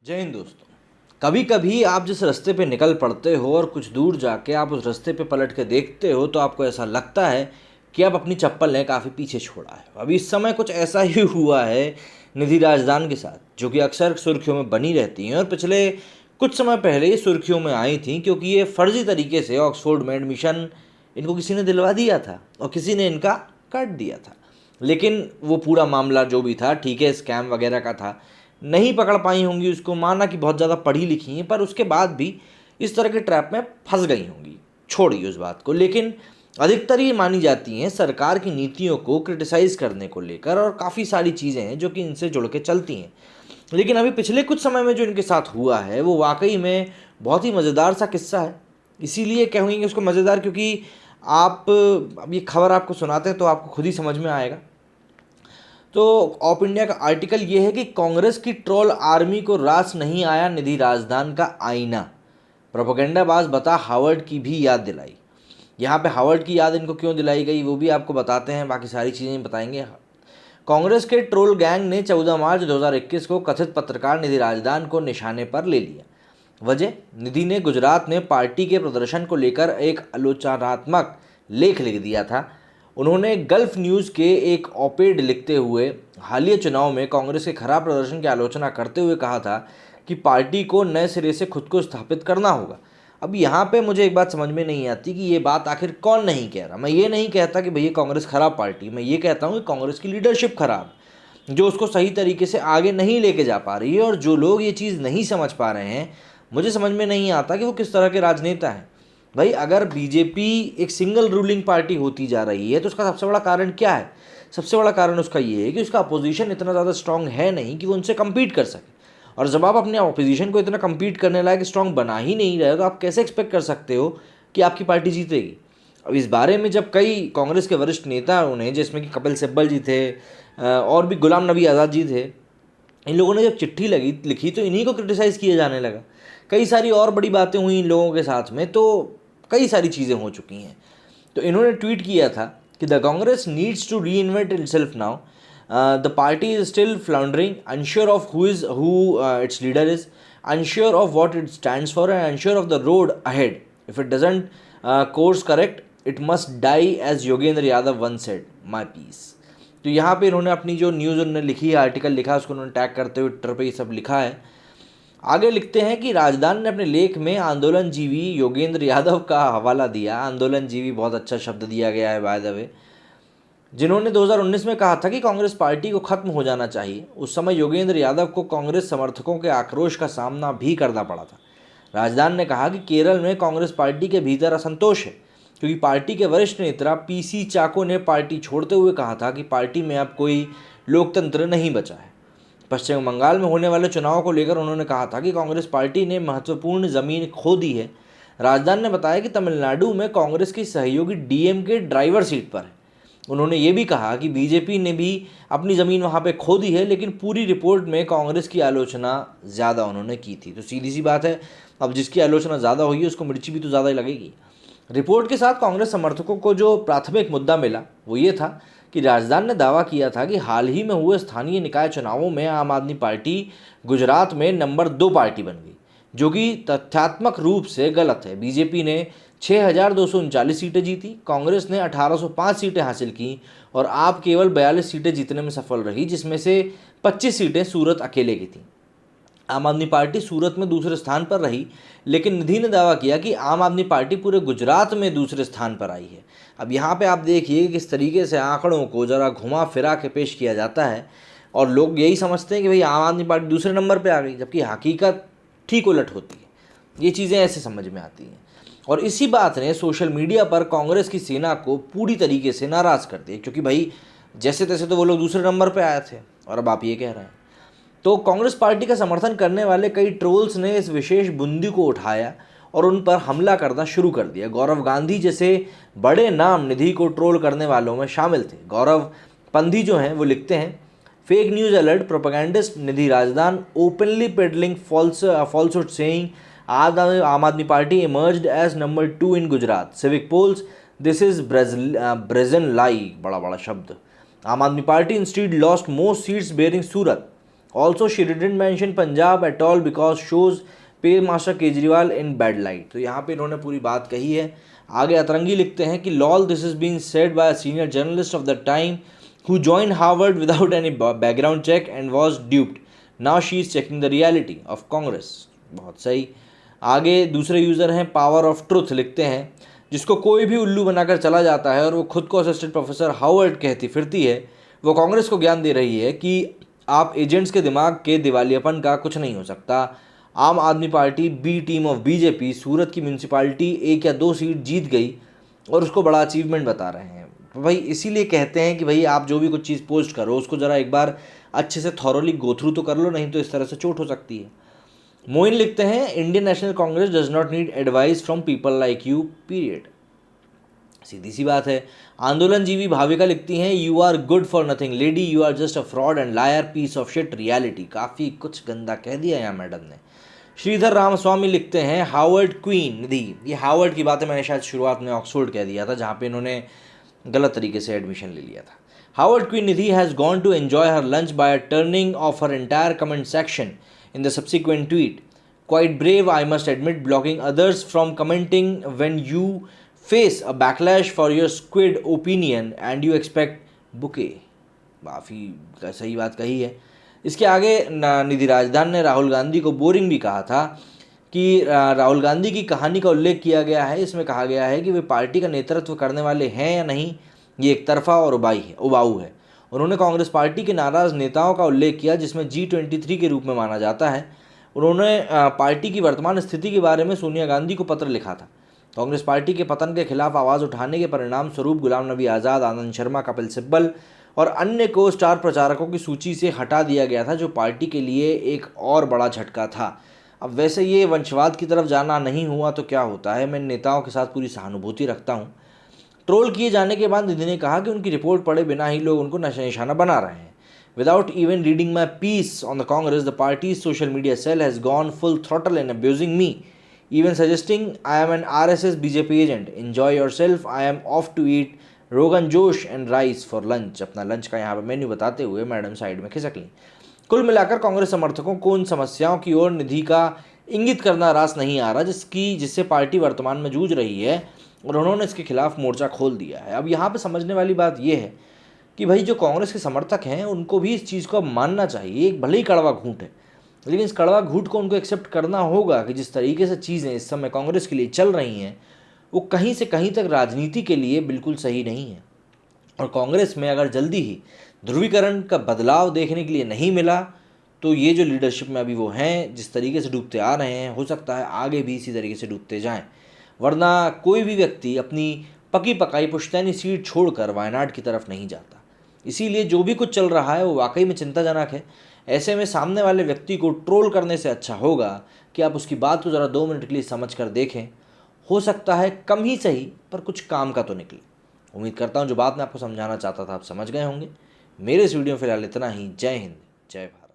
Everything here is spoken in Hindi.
जय हिंद दोस्तों। कभी कभी आप जिस रास्ते पे निकल पड़ते हो और कुछ दूर जाके आप उस रास्ते पे पलट के देखते हो तो आपको ऐसा लगता है कि आप अपनी चप्पल ने काफ़ी पीछे छोड़ा है। अभी इस समय कुछ ऐसा ही हुआ है निधि राजदान के साथ, जो कि अक्सर सुर्खियों में बनी रहती हैं और पिछले कुछ समय पहले ये सुर्खियों में आई थी क्योंकि ये फर्जी तरीके से ऑक्सफोर्ड में एडमिशन इनको किसी ने दिलवा दिया था और किसी ने इनका काट दिया था। लेकिन वो पूरा मामला जो भी था, ठीक है, स्कैम वगैरह का था, नहीं पकड़ पाई होंगी उसको, माना कि बहुत ज़्यादा पढ़ी लिखी हैं, पर उसके बाद भी इस तरह के ट्रैप में फंस गई होंगी, छोड़िए उस बात को। लेकिन अधिकतर ये मानी जाती हैं सरकार की नीतियों को क्रिटिसाइज़ करने को लेकर, और काफ़ी सारी चीज़ें हैं जो कि इनसे जुड़ के चलती हैं। लेकिन अभी पिछले कुछ समय में जो इनके साथ हुआ है वो वाकई में बहुत ही मज़ेदार सा किस्सा है। इसीलिए कहेंगे उसको मज़ेदार क्योंकि आप अब ये खबर आपको सुनाते हैं तो आपको खुद ही समझ में आएगा। तो ऑफ इंडिया का आर्टिकल ये है कि कांग्रेस की ट्रोल आर्मी को रास नहीं आया निधि राजदान का आईना, प्रोपेगेंडाबाज बता हार्वर्ड की भी याद दिलाई। यहाँ पे हार्वर्ड की याद इनको क्यों दिलाई गई वो भी आपको बताते हैं, बाकी सारी चीज़ें बताएंगे। कांग्रेस के ट्रोल गैंग ने 14 मार्च 2021 को कथित पत्रकार निधि राजदान को निशाने पर ले लिया। वजह, निधि ने गुजरात में पार्टी के प्रदर्शन को लेकर एक आलोचनात्मक लेख लिख दिया था। उन्होंने गल्फ न्यूज़ के एक ऑपेड लिखते हुए हालिया चुनाव में कांग्रेस के खराब प्रदर्शन की आलोचना करते हुए कहा था कि पार्टी को नए सिरे से खुद को स्थापित करना होगा। अब यहाँ पे मुझे एक बात समझ में नहीं आती कि ये बात आखिर कौन नहीं कह रहा। मैं ये नहीं कहता कि भैया कांग्रेस खराब पार्टी, मैं ये कहता हूँ कि कांग्रेस की लीडरशिप खराब, जो उसको सही तरीके से आगे नहीं लेके जा पा रही है। और जो लोग ये चीज़ नहीं समझ पा रहे हैं, मुझे समझ में नहीं आता कि वो किस तरह के राजनेता हैं। भाई, अगर बीजेपी एक सिंगल रूलिंग पार्टी होती जा रही है तो उसका सबसे बड़ा कारण क्या है? सबसे बड़ा कारण उसका ये है कि उसका अपोजिशन इतना ज़्यादा स्ट्रांग है नहीं कि वो उनसे कम्पीट कर सके। और जब आप अपने अपोजिशन को इतना कम्पीट करने लायक स्ट्रांग बना ही नहीं रहे तो आप कैसे एक्सपेक्ट कर सकते हो कि आपकी पार्टी जीतेगी? अब इस बारे में जब कई कांग्रेस के वरिष्ठ नेता उन्हें, जिसमें कि कपिल सिब्बल जी थे और भी गुलाम नबी आज़ाद जी थे, इन लोगों ने जब चिट्ठी लिखी तो इन्हीं को क्रिटिसाइज़ किया जाने लगा। कई सारी और बड़ी बातें हुई इन लोगों के साथ में, तो कई सारी चीज़ें हो चुकी हैं। तो इन्होंने ट्वीट किया था कि the Congress needs to reinvent itself now, the party is still floundering, unsure of who its leader is, unsure of what it stands for and unsure of the road ahead. If it doesn't course correct it must die as Yogendra Yadav once said, my piece. तो यहाँ पे इन्होंने अपनी जो न्यूज़ उन्होंने लिखी है, आर्टिकल लिखा, उसको उन्होंने टैग करते हुए ट्विटर पे ये सब लिखा है। आगे लिखते हैं कि राजदान ने अपने लेख में आंदोलन जीवी योगेंद्र यादव का हवाला दिया। आंदोलन जीवी बहुत अच्छा शब्द दिया गया है बाय द वे, जिन्होंने 2019 में कहा था कि कांग्रेस पार्टी को खत्म हो जाना चाहिए। उस समय योगेंद्र यादव को कांग्रेस समर्थकों के आक्रोश का सामना भी करना पड़ा था। राजदान ने कहा कि केरल में कांग्रेस पार्टी के भीतर असंतोष है क्योंकि पार्टी के वरिष्ठ नेता पीसी चाको ने पार्टी छोड़ते हुए कहा था कि पार्टी में अब कोई लोकतंत्र नहीं बचा है। पश्चिम बंगाल में होने वाले चुनाव को लेकर उन्होंने कहा था कि कांग्रेस पार्टी ने महत्वपूर्ण जमीन खो दी है। राजदान ने बताया कि तमिलनाडु में कांग्रेस की सहयोगी डीएमके ड्राइवर सीट पर है। उन्होंने ये भी कहा कि बीजेपी ने भी अपनी ज़मीन वहाँ पे खो दी है, लेकिन पूरी रिपोर्ट में कांग्रेस की आलोचना ज़्यादा उन्होंने की थी। तो सीधी सी बात है, अब जिसकी आलोचना ज़्यादा हुई है उसको मिर्ची भी तो ज़्यादा ही लगेगी। रिपोर्ट के साथ कांग्रेस समर्थकों को जो प्राथमिक मुद्दा मिला वो ये था कि राजदान ने दावा किया था कि हाल ही में हुए स्थानीय निकाय चुनावों में आम आदमी पार्टी गुजरात में नंबर 2 पार्टी बन गई, जो कि तथ्यात्मक रूप से गलत है। बीजेपी ने 6,239 सीटें जीती, कांग्रेस ने 1,805 सीटें हासिल की और आप केवल 42 सीटें जीतने में सफल रही, जिसमें से 25 सीटें सूरत अकेले की थीं। आम आदमी पार्टी सूरत में दूसरे स्थान पर रही, लेकिन निधि ने दावा किया कि आम आदमी पार्टी पूरे गुजरात में दूसरे स्थान पर आई है। अब यहाँ पे आप देखिए कि किस तरीके से आंकड़ों को ज़रा घुमा फिरा के पेश किया जाता है और लोग यही समझते हैं कि भाई आम आदमी पार्टी दूसरे नंबर पे आ गई, जबकि हकीकत ठीक उलट होती है। ये चीज़ें ऐसे समझ में आती हैं और इसी बात ने सोशल मीडिया पर कांग्रेस की सेना को पूरी तरीके से नाराज़ कर दिया, क्योंकि भाई जैसे तैसे तो वो लोग दूसरे नंबर पर आए थे और अब आप ये कह रहे हैं। तो कांग्रेस पार्टी का समर्थन करने वाले कई ट्रोल्स ने इस विशेष बूंदी को उठाया और उन पर हमला करना शुरू कर दिया। गौरव गांधी जैसे बड़े नाम निधि को ट्रोल करने वालों में शामिल थे। गौरव पंधी जो हैं वो लिखते हैं, fake news alert, propagandist Nidhi Razdan openly peddling falsehood saying Aam Aadmi Party emerged as number 2 in Gujarat, civic polls, this is brazen lie, बड़ा बड़ा शब्द। Aam Aadmi Party instead lost most seats barring Surat, also she didn't mention Punjab at all because shows paymaster Kejriwal in bad light. तो यहाँ पे इन्होंने पूरी बात कही है। आगे अतरंगी लिखते हैं कि lol this is been said by a senior journalist of the time who joined Harvard without any background check and was duped. Now she is checking the reality of Congress. बहुत सही। आगे दूसरे यूज़र हैं पावर ऑफ ट्रुथ लिखते हैं, जिसको कोई भी उल्लू बनाकर चला जाता है और वो खुद को असिस्टेंट प्रोफेसर हार्वर्ड कहती फिरती है, वो कांग्रेस को ज्ञान दे रही है कि आप एजेंट्स के दिमाग के दिवालियापन का कुछ नहीं हो सकता। Aam Aadmi Party B team of BJP Surat की म्यूनसिपालिटी 1 या 2 सीट जीत गई और उसको बड़ा अचीवमेंट बता रहे हैं। भाई इसीलिए कहते हैं कि भाई आप जो भी कुछ चीज़ पोस्ट करो उसको ज़रा एक बार अच्छे से थॉरोली गो थ्रू तो कर लो, नहीं तो इस तरह से चोट हो सकती है। मोइन लिखते हैं Indian National Congress does not need advice from people like you period. सीधी सी बात है। आंदोलन जीवी भाविका लिखती हैं you are good for nothing lady, you are just a fraud and liar piece of shit reality. काफ़ी कुछ गंदा कह दिया यहाँ मैडम ने। श्रीधर रामस्वामी लिखते हैं हार्वर्ड क्वीन निधि। ये हार्वर्ड की बातें मैंने शायद शुरुआत में ऑक्सफोर्ड कह दिया था, जहाँ पे इन्होंने गलत तरीके से एडमिशन ले लिया था। Harvard queen Nidhi has gone to enjoy her lunch by turning off her entire comment section in the subsequent tweet. Quite brave I must admit, blocking others from commenting when you face a backlash for your squid opinion and you expect bouquet. काफ़ी सही बात कही है। इसके आगे निधि राजदान ने राहुल गांधी को बोरिंग भी कहा था कि राहुल गांधी की कहानी का उल्लेख किया गया है। इसमें कहा गया है कि वे पार्टी का नेतृत्व करने वाले हैं या नहीं, ये एक तरफा और उबाऊ है। उन्होंने कांग्रेस पार्टी के नाराज़ नेताओं का उल्लेख किया जिसमें G23 के रूप में माना जाता है। उन्होंने पार्टी की वर्तमान स्थिति के बारे में सोनिया गांधी को पत्र लिखा था। कांग्रेस पार्टी के पतन के खिलाफ आवाज़ उठाने के परिणाम स्वरूप गुलाम नबी आज़ाद, आनंद शर्मा, कपिल सिब्बल और अन्य को स्टार प्रचारकों की सूची से हटा दिया गया था, जो पार्टी के लिए एक और बड़ा झटका था। अब वैसे ये वंशवाद की तरफ जाना नहीं हुआ तो क्या होता है, मैं नेताओं के साथ पूरी सहानुभूति रखता हूँ। ट्रोल किए जाने के बाद निधि ने कहा कि उनकी रिपोर्ट पढ़े बिना ही लोग उनको निशाना बना रहे हैं। Without even reading my piece on the Congress, the party social media cell has gone full throttle in abusing me, even suggesting I am an RSS BJP agent, enjoy yourself, I am off to eat rogan josh and rice for lunch. अपना लंच का यहाँ पर मेन्यू बताते हुए मैडम साइड में खिसक ली। कुल मिलाकर कांग्रेस समर्थकों को उन समस्याओं की ओर निधि का इंगित करना रास नहीं आ रहा जिससे पार्टी वर्तमान में जूझ रही है, और उन्होंने इसके खिलाफ मोर्चा खोल दिया है। अब यहाँ पे समझने वाली बात यह है कि भाई जो कांग्रेस के समर्थक हैं उनको भी इस चीज़ को मानना चाहिए। एक भले ही कड़वा घूंट है, लेकिन इस कड़वा घूंट को उनको एक्सेप्ट करना होगा कि जिस तरीके से चीज़ें इस समय कांग्रेस के लिए चल रही हैं वो कहीं से कहीं तक राजनीति के लिए बिल्कुल सही नहीं है। और कांग्रेस में अगर जल्दी ही ध्रुवीकरण का बदलाव देखने के लिए नहीं मिला तो ये जो लीडरशिप में अभी वो हैं, जिस तरीके से डूबते आ रहे हैं, हो सकता है आगे भी इसी तरीके से डूबते जाएं। वरना कोई भी व्यक्ति अपनी पकी पकाई पुश्तैनी सीट छोड़कर वायनाड की तरफ नहीं जाता। इसीलिए जो भी कुछ चल रहा है वो वाकई में चिंताजनक है। ऐसे में सामने वाले व्यक्ति को ट्रोल करने से अच्छा होगा कि आप उसकी बात को ज़रा 2 मिनट के लिए समझ कर देखें। हो सकता है कम ही सही पर कुछ काम का तो निकले। उम्मीद करता हूँ जो बात मैं आपको समझाना चाहता था आप समझ गए होंगे। मेरे इस वीडियो में फिलहाल इतना ही। जय हिंद, जय भारत।